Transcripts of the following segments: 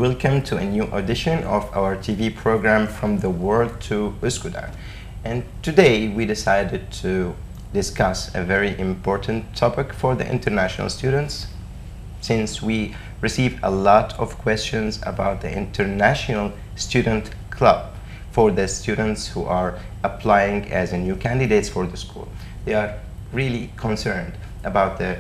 welcome to a new audition of our TV program From the World to Uskudar. And today we decided to discuss a very important topic for the international students, since we received a lot of questions about the International Student Club for the students who are applying as a new candidates for the school. They are really concerned about the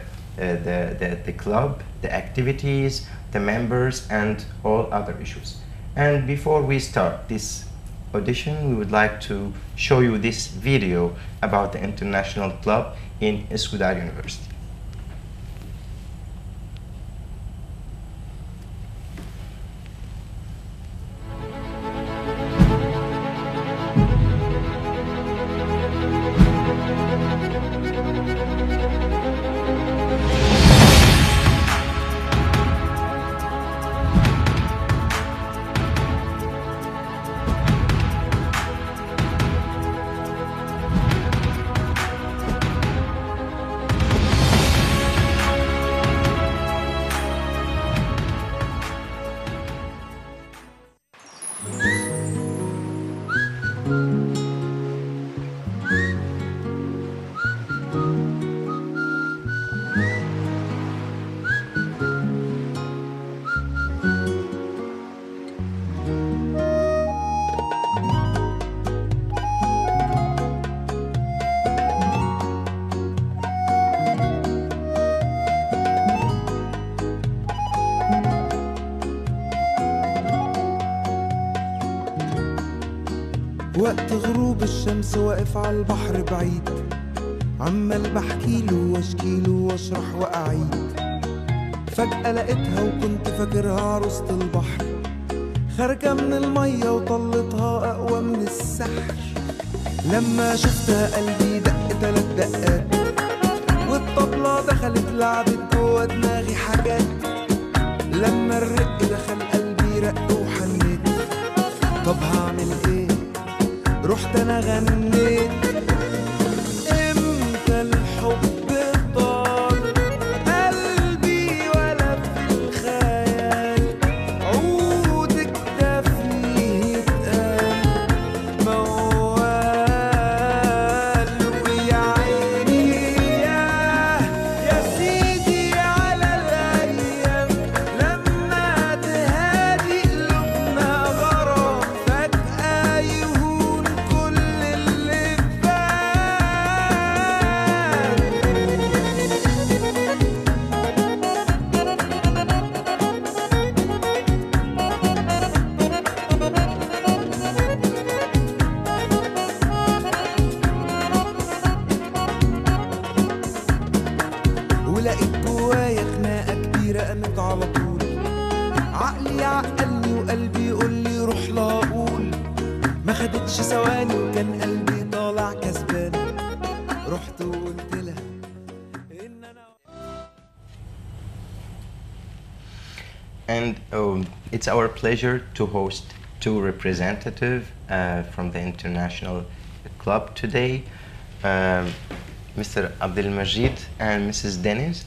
club, the activities, the members, and all other issues. And before we start this audition, we would like to show you this video about the International Club in Uskudar University. وقت غروب الشمس واقف على البحر بعيد، عمال بحكيله واشكيله واشرح واعيد. فجأة لقيتها وكنت فاكرها عروسة البحر، خارجة من المية وطلتها أقوى من السحر. لما شفتها قلبي دق 3 دقات، والطبلة دخلت لعبت جوا دماغي حاجات. لما الرق دخل قلبي رق وحنيت، طب هعمل ايه؟ رحت انا غنيت. امتى الحب طال قلبي ولا في الخيال، عودك دفني يتقال موال. ويا عيني يا سيدي على الايام، لما تهادي قلوبنا غرام فجأة يهون كل اللي فات. ولقيت جوايا خناقة كبيرة قامت على طول، عقلي عقلني وقلبي يقول لي روح لا اقول. ما خدتش ثواني وكان قلبي طالع كسبان، رحت وقلت لها ان انا. And it's our pleasure to host 2 representatives from the International Club today, Mr. Abdelmajid and Mrs. Dennis.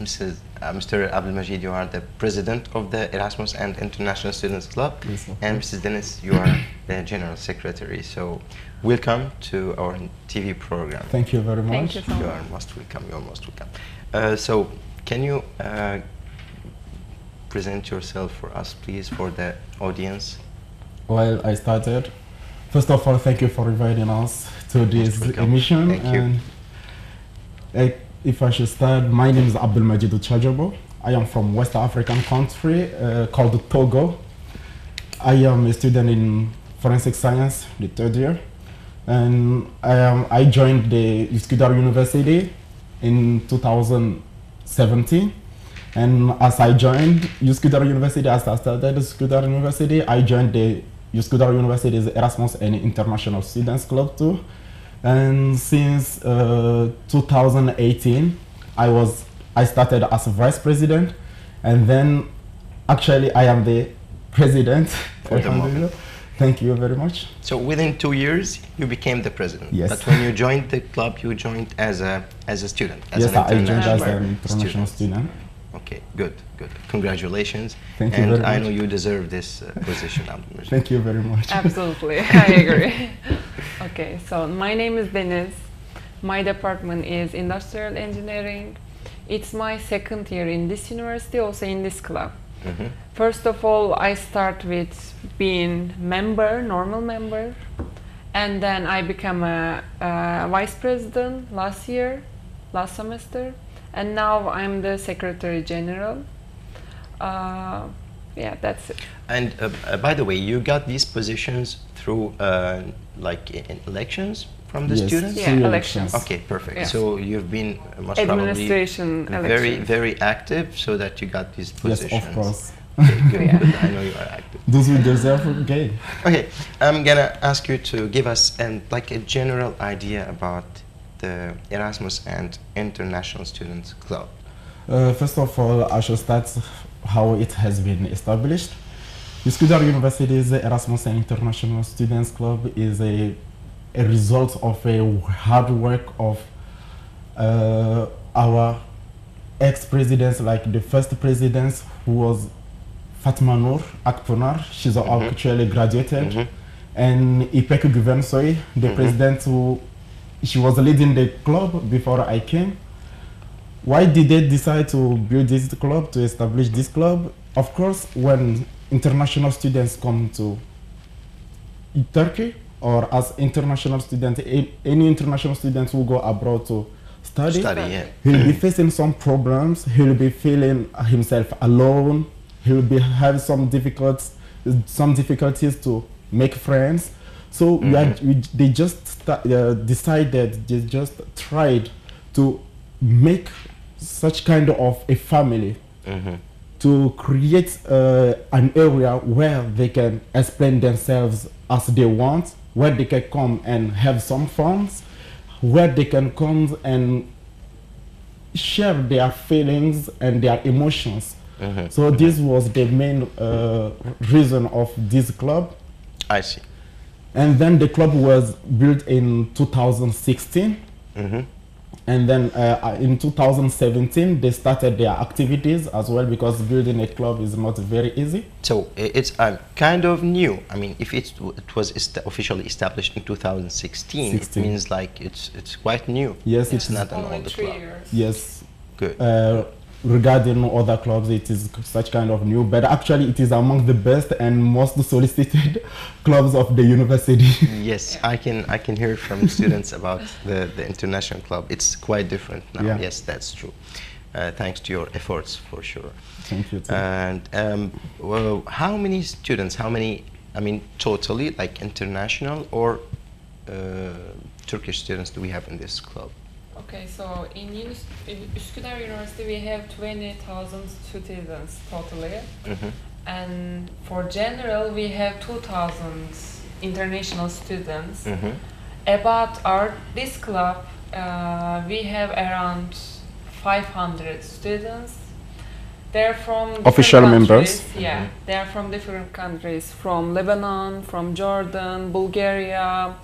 Mr. Abdelmajid, you are the president of the Erasmus and International Students Club, Yes, and Mrs. Dennis, you are the general secretary. So, welcome to our TV program. Thank you very much. Thank you so You much. are most welcome. You are most welcome. So, can you present yourself for us, please, for the audience? Well, I started. First of all, thank you for inviting us to this welcome. emission. Thank you. And if I should start, my name is Abdelmajid Uchajabo. I am from West African country called Togo. I am a student in forensic science, the 3rd year. And I joined the Uskudar University in 2017. And as I joined Uskudar University, as I started Uskudar University, I joined the Uskudar University's Erasmus and International Students Club too. And since 2018, I started as a vice president, and then actually I am the president. For the moment. Thank you very much. So within 2 years, you became the president. Yes. But when you joined the club, you joined as a student. As Yes, an I joined as international an international student. Okay, good, good. Congratulations. Thank you and very I much. know you deserve this position, Abdul. Thank you very much. Absolutely, I agree. Okay, so my name is Deniz. My department is industrial engineering. It's my second year in this university, also in this club. Mhm. First of all, I start with being member, normal member, and then I become a vice president last semester, and now I'm the secretary general. Yeah, that's it. And by the way, you got these positions through like in elections from the Yes. students? Yeah, Through elections. Okay, perfect. Yeah. So you've been most probably Administration very, elections. very active so that you got these Yes, positions. of course. Okay, good, Yeah. good. I know you are active. Those who deserve gain. Okay, I'm gonna ask you to give us like a general idea about the Erasmus and International Students Club. First of all, I should start how it has been established. Uskudar University's Erasmus and International Students Club is a result of a hard work of our ex-presidents, like the first president who was Fatma Noor Akponar. She's actually graduated. Mhm. And Ipek Guvensoy, the president who she was leading the club before I came. Why did they decide to build this club, to establish this club? Of course, when international students come to Turkey, or as international students, any international students who go abroad to study, Yeah. he'll be facing some problems, he'll be feeling himself alone, he'll be having some difficulties to make friends. So they just decided, they just tried to make such kind of a family, to create an area where they can explain themselves as they want, where they can come and have some fun, where they can come and share their feelings and their emotions. So this was the main reason of this club. I see. And then the club was built in 2016. And then in 2017, they started their activities as well, because building a club is not very easy. So it's kind of new. I mean, if it was officially established in 2016, it means like it's quite new. Yes, it's it's not an Only older 3 club. years. Yes. Good. Regarding other clubs, it is such kind of new, but actually it is among the best and most solicited clubs of the university. Yes, I can hear from students about the international club. It's quite different now. Yeah. Yes, that's true. Thanks to your efforts, for sure. Thank you. Too. And well, how many students? How many? I mean, totally, like international or Turkish students do we have in this club? Okay, so in Uskudar University we have 20,000 students totally, and for general we have 2,000 international students. About this club, we have around 500 students. They're from different Official countries. members? Yeah, they're from different countries, from Lebanon, from Jordan, Bulgaria,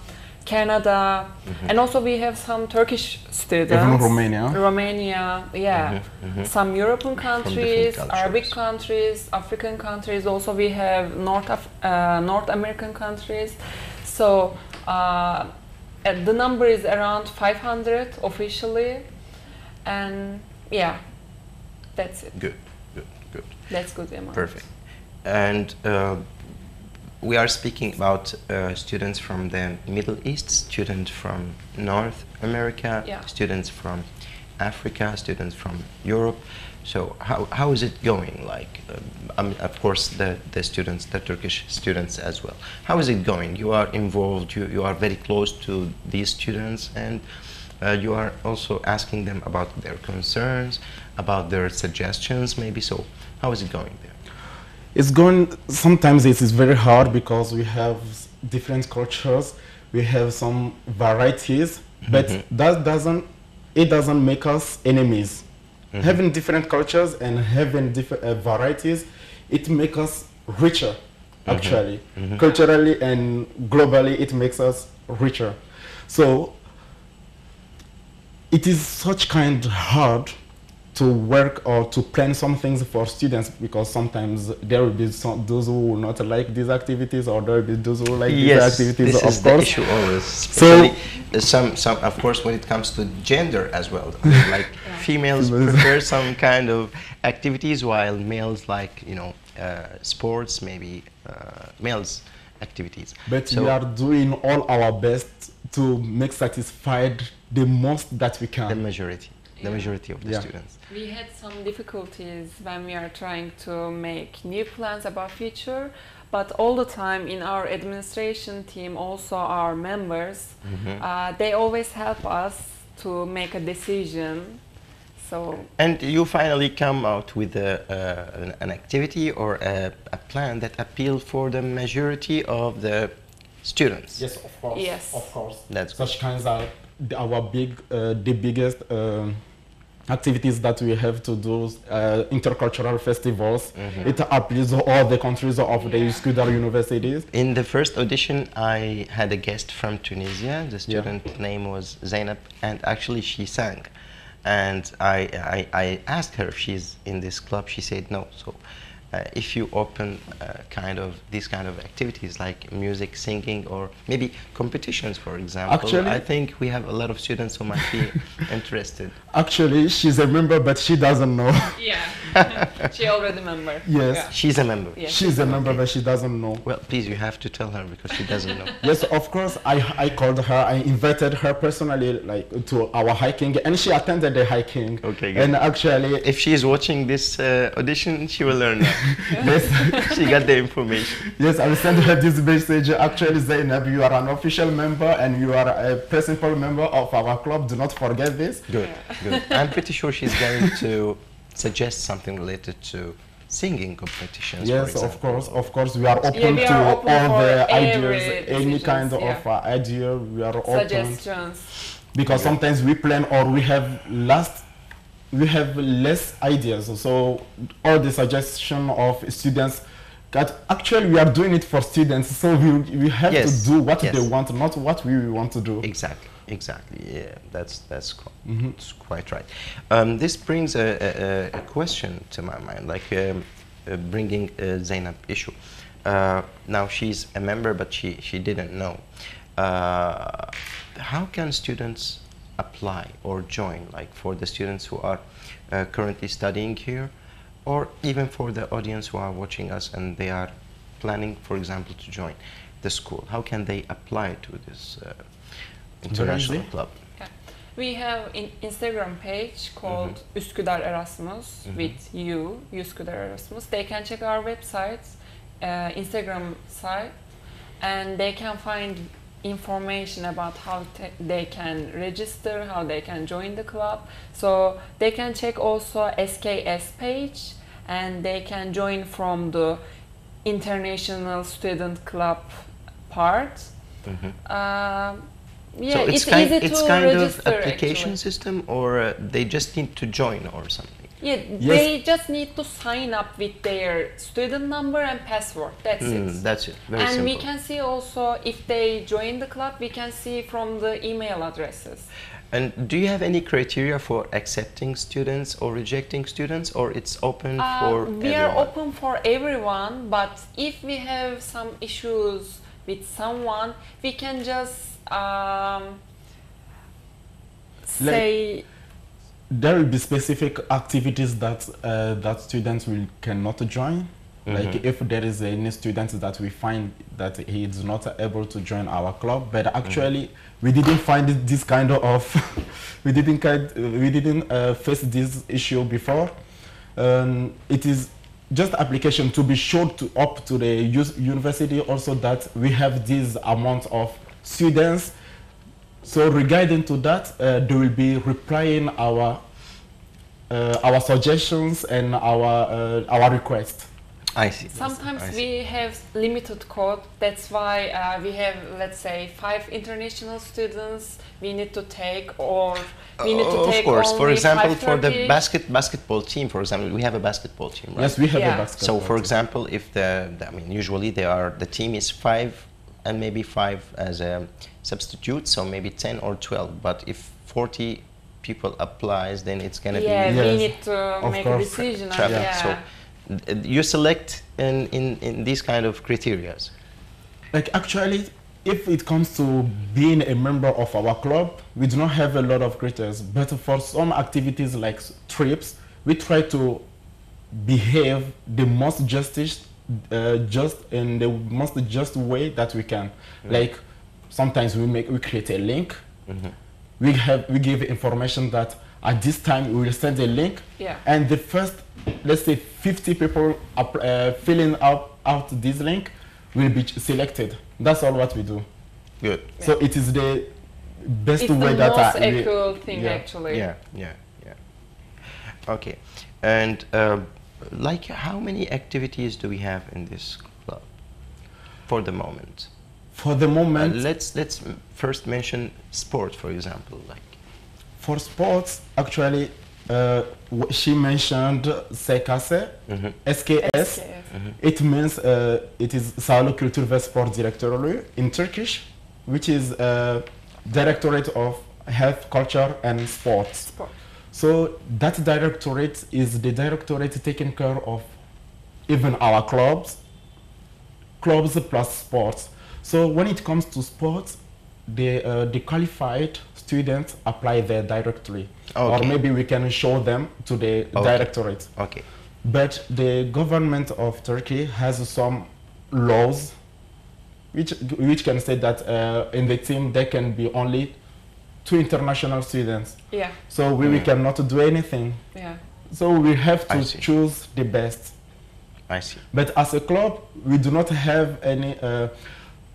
Canada, and also we have some Turkish students. Even Romania. Romania, yeah. Some European countries, cultures. Arabic countries, African countries. Also we have North American countries. So the number is around 500 officially, and yeah, that's it. Good, good, good. That's good amount. Perfect. And we are speaking about students from the Middle East, students from North America, Yeah. students from Africa, students from Europe. So how is it going? Like, of course, the students, the Turkish students as well. How is it going? You are involved, you are very close to these students, and you are also asking them about their concerns, about their suggestions maybe. So how is it going there? It's going, sometimes it is very hard because we have different cultures, we have some varieties, but that doesn't make us enemies. Having different cultures and having different varieties, it makes us richer, actually. Culturally and globally, it makes us richer. So it is such kind hard to work or to plan some things for students, because sometimes there will be some, those who will not like these activities, or there will be those who like these activities. This of is course, the issue always. Especially some of course when it comes to gender as well. Like females prefer some kind of activities, while males like sports, maybe males activities. But so we are doing all our best to make satisfied the most that we can. the majority of the Yeah. students. We had some difficulties when we are trying to make new plans about future, but all the time in our administration team, also our members, they always help us to make a decision. So And you finally come out with an activity or a plan that appeal for the majority of the students. Yes, of course. Yes. Of course. That's Such kinds are our the biggest activities that we have to do. Intercultural festivals. It appeals to all the countries of the Uskudar universities. In the first audition, I had a guest from Tunisia. The student name was Zainab, and actually she sang. And I asked her if she's in this club. She said no. So if you open these kind of activities like music, singing, or maybe competitions, for example, Actually, I think we have a lot of students who might be interested. Actually, she's a member, but she doesn't know. yeah, she already member. Yes. Yeah. She's a member. Yes. She's a member, but she doesn't know. Well, please, you have to tell her because she doesn't know. Yes, of course. I called her. I invited her personally, like to our hiking, and she attended the hiking. Okay, good. And actually, If she is watching this audition, she will learn now. yes, She got the information. yes, I will send her this message. Actually, Zainab, you are an official member and you are a principal member of our club. Do not forget this. Good, good. I'm pretty sure she's going to suggest something related to singing competitions. for Yes, example. of course, we are open we to are open all for the every ideas, any decisions, kind of yeah. idea. We are open Suggestions. because sometimes we plan or we have less ideas. So all the suggestion of students, that actually we are doing it for students. So we have Yes, to do what yes. they want, not what we want to do. Exactly. Yeah, that's quite right. This brings a question to my mind, like bringing Zainab issue. Now she's a member, but she didn't know. How can students apply or join, like for the students who are currently studying here, or even for the audience who are watching us and they are planning, for example, to join the school? How can they apply to this international easy. club? Yeah. We have an Instagram page called Uskudar Erasmus with Uskudar Erasmus. They can check our website, Instagram site, and they can find information about how they can register, how they can join the club. So they can check also SKS page, and they can join from the International Student Club part. Yeah, So it's kind, easy it's to kind register. of application actually. system, or they just need to join or something? Yeah, they just need to sign up with their student number and password. That's it. That's it. Very And simple. we can see also if they join the club, we can see from the email addresses. And do you have any criteria for accepting students or rejecting students, or it's open for We are open for everyone, but if we have some issues with someone, we can just say There will be specific activities that that students cannot join. Like if there is any student that we find that he is not able to join our club, but actually we didn't find this kind of we didn't face this issue before. It is just application to be sure to up to the university also that we have this amount of students. So regarding to that, they will be replying our suggestions and our requests. I see. sometimes I see. we have limited code. That's why we have, let's say, 5 international students we need to take, or we need to take of course. For only example, 5 for the Turkish. basketball team, for example, we have a basketball team, right? Yes, we have Yeah. a basketball. So, for example, if usually the team is 5 and maybe 5 as a substitute, so maybe 10 or 12. But if 40 people applies, then it's gonna Yeah, be Yes, we need to of make a course. decision. traffic. Yeah. So you select in these kind of criterias. Like actually, if it comes to being a member of our club, we do not have a lot of criteria. But for some activities like trips, we try to behave the most just in the most just way that we can. Like sometimes we create a link. We give information that at this time we will send a link, Yeah. and the first, let's say 50 people filling out this link will be selected. That's all what we do. Good. So it is the best It's the way that most we- equal thing, yeah. actually. Yeah. Okay. And like, how many activities do we have in this club for the moment? For the moment, Let's first mention sport, for example. Like, for sports, actually, she mentioned SKS. SKS. It means it is Sağlık Kültür ve Spor Direktörlüğü in Turkish, which is Directorate of Health, Culture and Sports. Sport. So that directorate is the directorate taking care of even our clubs plus sports. So when it comes to sports, the qualified students apply there directly, or Okay. maybe we can show them to the directorate. okay. But the government of Turkey has some laws which can say that in the team there can be only 2 international students. Yeah. So we cannot do anything. Yeah. So we have I to see. choose the best. I see. But as a club, we do not have any.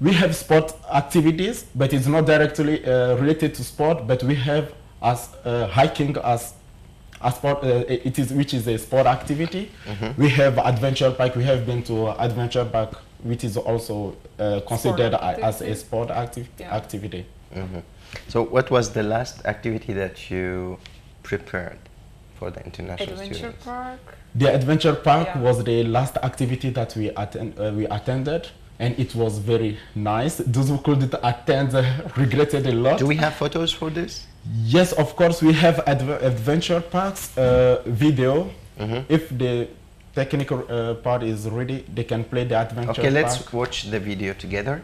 We have sport activities, but it's not directly related to sport. But we have as hiking as a sport. It is which is a sport activity. We have adventure park. We have been to adventure park, which is also considered as a activity. sport Yeah. activity. So what was the last activity that you prepared for the international Adventure students? park. The adventure park Yeah. was the last activity that we attended, and it was very nice. Those who couldn't attend regretted a lot. Do we have photos for this? Yes, of course, we have adventure parks video. If the technical part is ready, they can play the adventure Okay, let's park. watch the video together.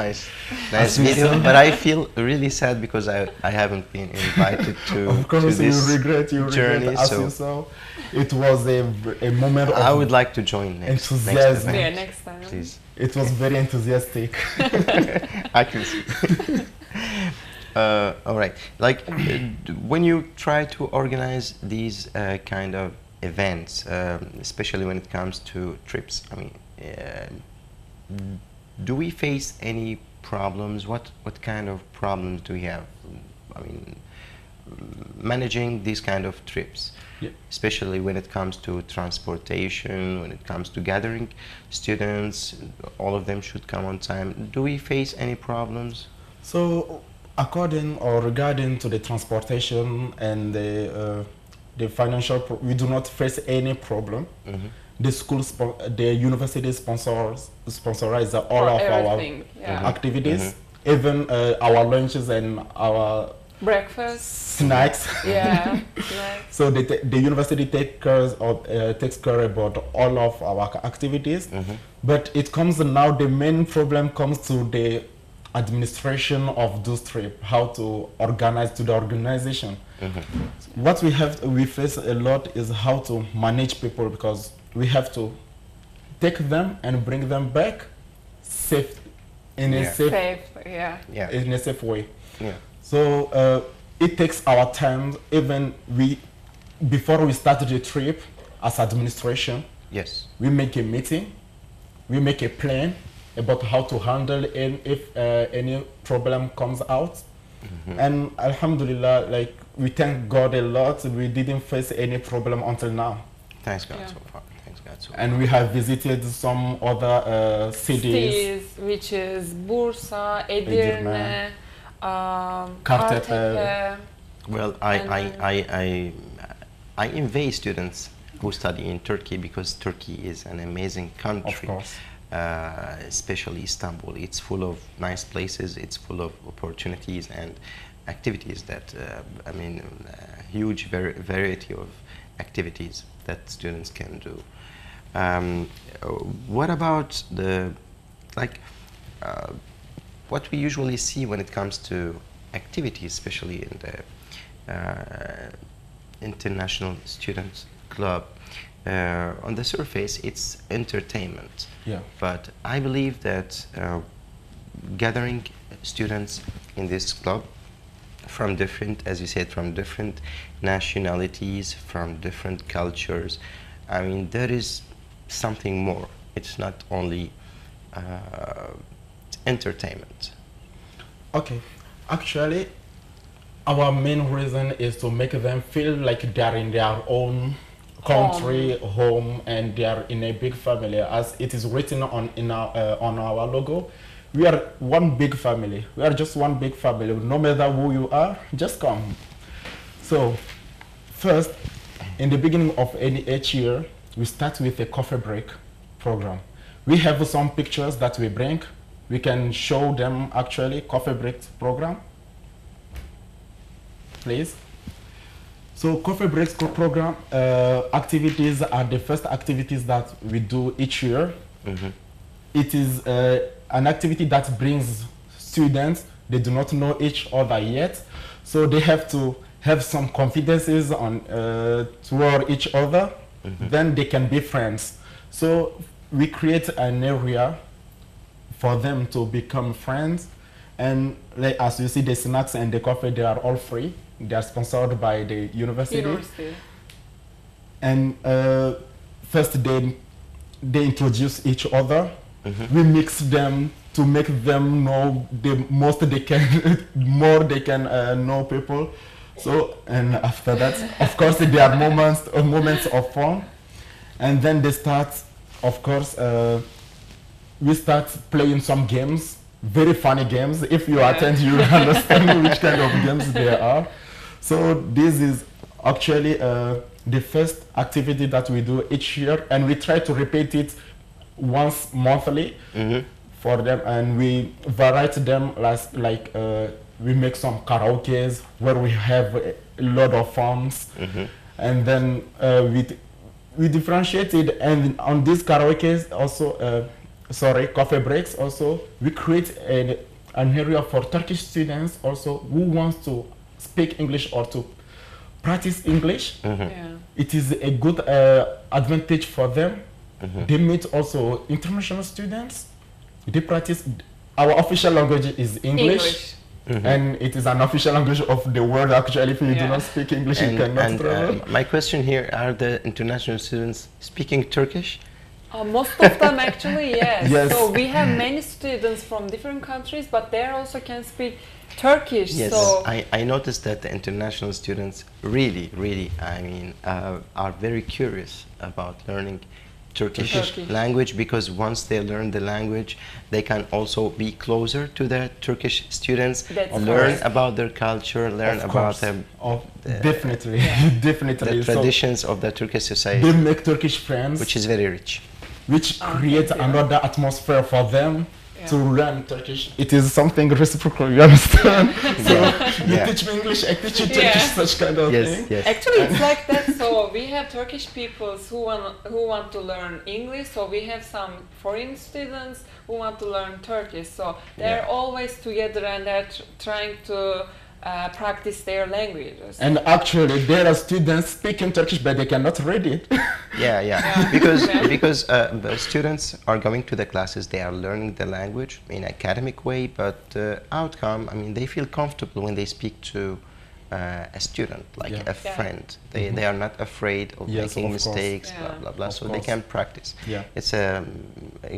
Nice, nice video. But I feel really sad because I haven't been invited to Of course, to this you regret journey. as So you saw. It was a moment of I would like to join next enthusiasm. event. Yeah, next time. Please. It was very enthusiastic. I can see. All right. Like when you try to organize these kind of events, especially when it comes to trips, I mean, do we face any problems? What kind of problems do we have? I mean, managing these kind of trips, Yeah. especially when it comes to transportation, when it comes to gathering students, all of them should come on time. Do we face any problems? So, according or regarding to the transportation and the financial, we do not face any problem. The school, the university sponsorize all For of everything, our yeah. activities, even our lunches and our Breakfast. snacks. Yeah. Snacks. So the university takes care about all of our activities. But it comes now, the main problem comes to the administration of those trips, how to organize to the organization. What we face a lot is how to manage people, because we have to take them and bring them back safe in a Yeah. Safe. Yeah. Yeah. in a safe way. Yeah. So it takes our time. Even before we start the trip, as administration, Yes. we make a meeting, we make a plan about how to handle if any problem comes out. And Alhamdulillah, like, we thank God a lot. We didn't face any problem until now. Thanks God Yeah. so far. Thanks God so And we have visited some other cities. Cities, which is Bursa, Edirne, Edirne, Kartepe. Well, I invite students who study in Turkey, because Turkey is an amazing country. Of course. Especially Istanbul. It's full of nice places. It's full of opportunities and activities that, I mean, huge variety of activities that students can do. What about what we usually see when it comes to activities, especially in the international students club? On the surface, it's entertainment. Yeah. But I believe that gathering students in this club from different, as you said, from different nationalities, from different cultures, I mean, there is something more. It's not only entertainment. Okay. Actually, our main reason is to make them feel like they're in their own country, home, and they are in a big family, as it is written on our logo. We are one big family. We are just one big family. No matter who you are, just come. So, first, in the beginning of each year, we start with a coffee break program. We have some pictures that we bring. We can show them actually coffee break program. Please. So coffee breaks program activities are the first activities that we do each year. It is an activity that brings students. They do not know each other yet, so they have to have some confidences on toward each other. Then they can be friends. So we create an area for them to become friends, and like, as you see, the snacks and the coffee, they are all free. They are sponsored by the university. And first they introduce each other. We mix them to make them know the most they can, more they can know people. So, and after that, of course, there are moments of fun. And then they start, of course, we start playing some games, very funny games. If you attend, you understand which kind of games there are. So this is actually the first activity that we do each year, and we try to repeat it once monthly for them, and we variety them like we make some karaoke's where we have a lot of fun, and then we differentiate it, and on these karaoke's also coffee breaks also. We create an area for Turkish students also who wants to speak English or to practice English. Yeah. It is a good advantage for them. They meet also international students. They practice. Our official language is English. And it is an official language of the world. Actually, if you do not speak English, you cannot travel. My question here, are the international students speaking Turkish? Most of them actually, yes. Yes. So we have many students from different countries, but they also can speak Turkish. Yes, So I noticed that the international students really, are very curious about learning Turkish language, because once they learn the language, they can also be closer to the Turkish students, learn about their culture, learn about definitely, definitely the traditions of the Turkish society. They make Turkish friends, which is very rich, which creates another atmosphere for them to learn Turkish. It is something reciprocal, you understand? So you teach me English, I teach you Turkish, such kind of thing. Yes. Actually, it's like that. So we have Turkish people who want to learn English. So we have some foreign students who want to learn Turkish. So they're always together and they're trying to practice their languages. And actually, there are students speaking Turkish, but they cannot read it. Because the students are going to the classes, they are learning the language in an academic way, but outcome, they feel comfortable when they speak to a student, like a friend. They are not afraid of making mistakes, blah, blah. So they can practice. It's a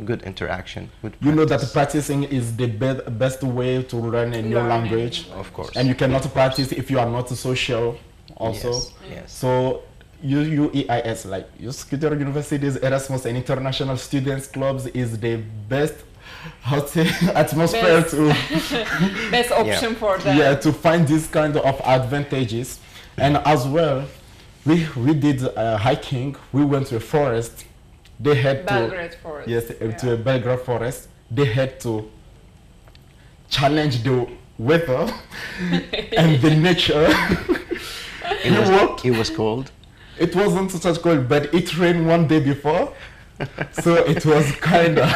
good interaction. You know that practicing is the best way to learn a new language. Of course. And you cannot practice if you are not social also. Yes. So UEIS, like Uskudar University's Erasmus and International Students Clubs, is the best atmosphere to best option for them. Yeah, to find this kind of advantages. And as well, we did hiking. We went to a forest. They had Belgrade forest. Yes, to a Belgrade forest. They had to challenge the weather and the nature. It was cold. It wasn't such cold, but it rained one day before. So it was kind of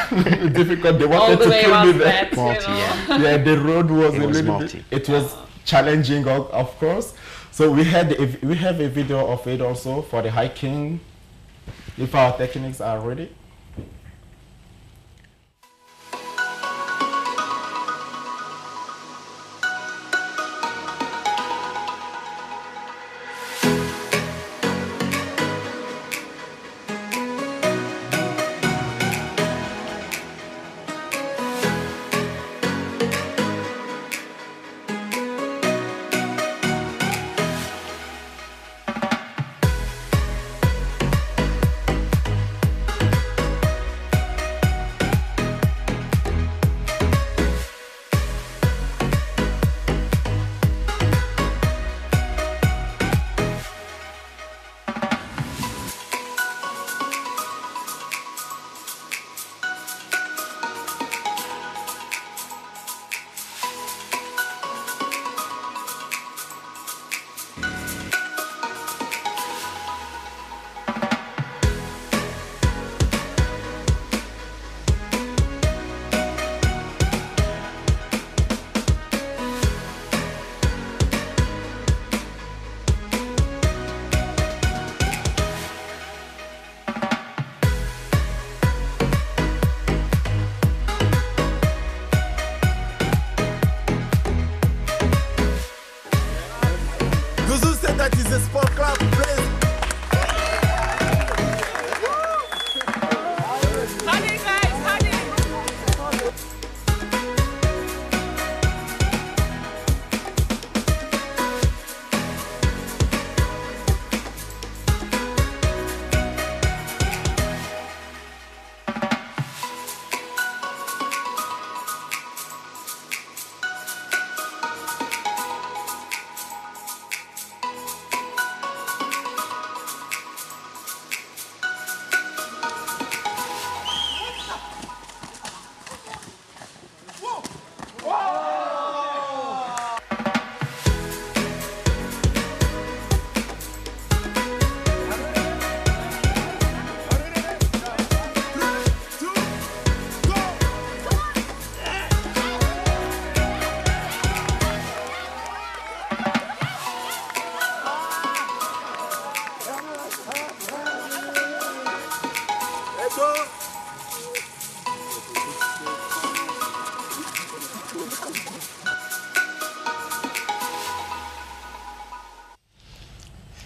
difficult. They wanted to kill me there. Yeah, the road was a little bit. It was challenging, of course. So we have a video of it also for the hiking. If our techniques are ready. That is a sport club place. Honey, guys, honey.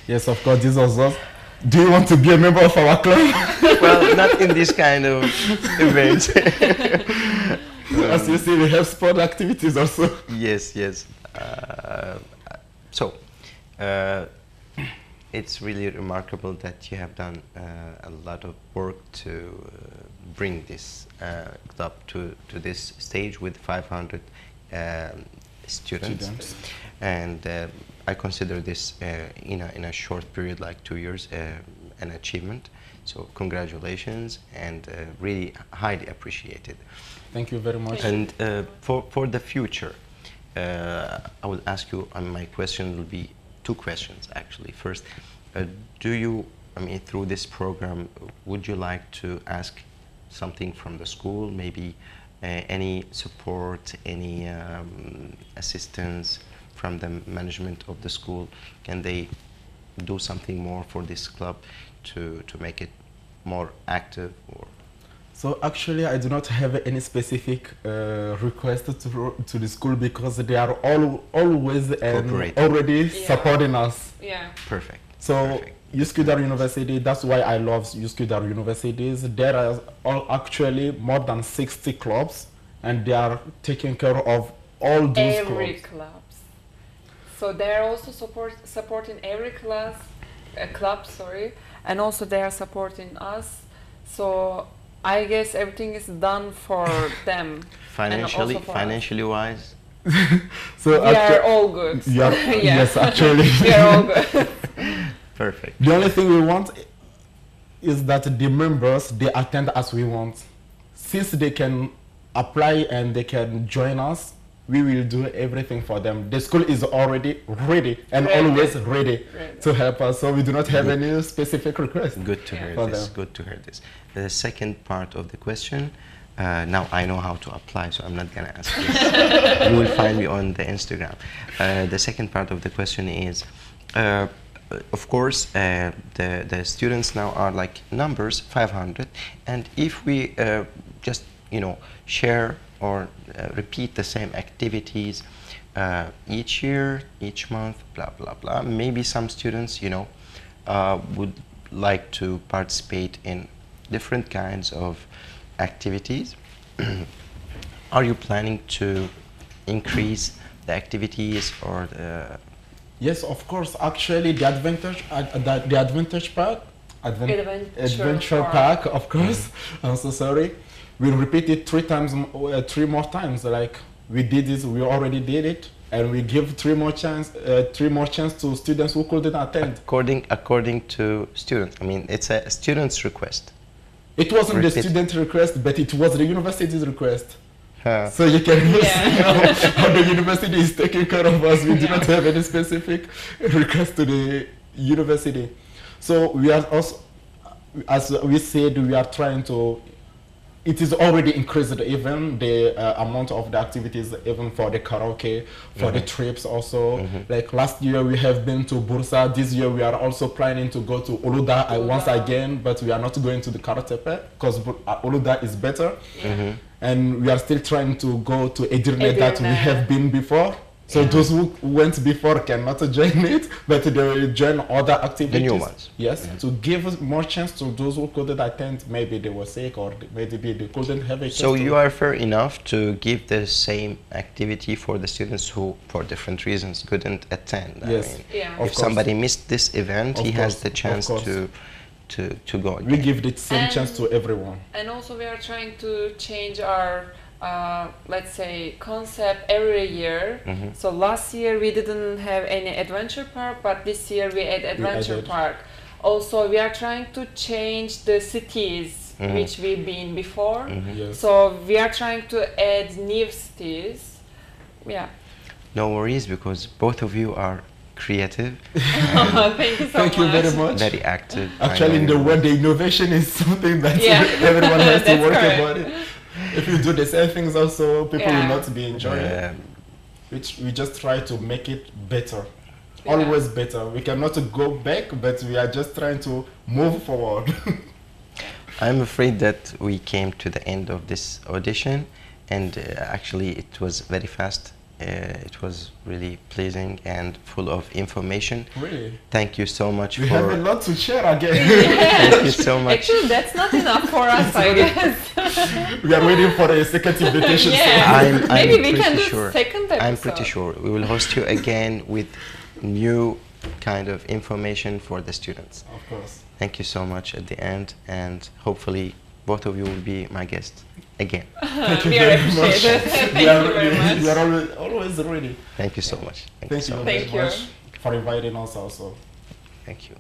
Yes, of course, this was us. Do you want to be a member of our club? Well, not in this kind of events. As you see, we have sport activities also. Yes, yes. So, it's really remarkable that you have done a lot of work to bring this club to this stage with 500 students. And I consider this in a short period, like 2 years, an achievement. So congratulations, and really highly appreciated. Thank you very much. And for the future, I will ask you, my question will be 2 questions actually. First, do you, through this program, would you like to ask something from the school, maybe any support, any assistance from the management of the school? Can they do something more for this club to make it more active? Or So actually, I do not have any specific request to the school, because they are always and already supporting us. Yeah. perfect. So Perfect. Uskudar University, that's why I love Uskudar universities. There are actually more than 60 clubs, and they are taking care of all those Every clubs. clubs. So they're also supporting every club, sorry, and also they are supporting us. So I guess everything is done for them. Financially, and also for us. financially wise, So We are all good. yeah, Yeah. yes, actually. We are all good. perfect. The only thing we want is that the members, they attend as we want. Since they can apply and they can join us, we will do everything for them. The school is already ready and Ready. always ready Ready. to help us. So we do not have any specific request. Good to hear For this. them. Good to hear this. The second part of the question. Now I know how to apply, so I'm not gonna ask this. You will find me on the Instagram. The second part of the question is, of course, the students now are like numbers 500, and if we just share or repeat the same activities each year, each month, blah blah blah. Maybe some students, would like to participate in different kinds of activities. Are you planning to increase the activities or the Yes, of course. Actually, the advantage park, adventure park, of course. I'm so sorry. We'll repeat it 3 more times. Like we did it, we already did it, and we give 3 more chance to students who couldn't attend. according to students? It's a student's request. It wasn't the Repeat. student request, but it was the university's request. Huh. So you can Yeah. see how the university is taking care of us. We do not have any specific request to the university. So we are also, as we said, we are trying to, it is already increased, even the amount of the activities, even for the karaoke, for the trips also. Like last year we have been to Bursa. This year we are also planning to go to Uluda once again, but we are not going to the Karatepe because Uluda is better. And we are still trying to go to Edirne that we Edirne. have been before. So those who went before cannot join it, but they will join other activities. The new ones. Yes, to give more chance to those who couldn't attend. Maybe they were sick or maybe they couldn't have a chance. So you are fair enough to give the same activity for the students who, for different reasons, couldn't attend. Yes. Yeah. Of If course. somebody missed this event, Of he course, has the of chance course. to go We again. give the same And- chance to everyone. And also we are trying to change our, let's say, concept every year. So last year we didn't have any adventure park, but this year we add adventure added. park. Also we are trying to change the cities which we've been before. Yes. So we are trying to add new cities. Yeah. No worries, because both of you are creative, Thank you so Thank you much. very much. very active. I Actually, in know the you. world, the innovation is something that Yeah. everyone has to That's work correct. about it. If you do the same things, also people Yeah. will not be enjoying it. Um, Which we just try to make it better, Yeah. always better. We cannot go back, but we are just trying to move forward. I'm afraid that we came to the end of this audition, and actually it was very fast. It was really pleasing and full of information. Really? Thank you so much We have a for. lot to share again. Thank you so much. Actually, that's not enough for us, I guess. We are waiting for a second invitation. Yeah. I'm Maybe we pretty can do sure. second episode. I'm pretty sure we will host you again with new kind of information for the students. Of course. Thank you so much at the end, and hopefully both of you will be my guest again. Thank you We very appreciate much. it. Thank We you are, very much. we are always ready. Thank you so much. Thank you so much. very Thank you. much for inviting us also. Thank you.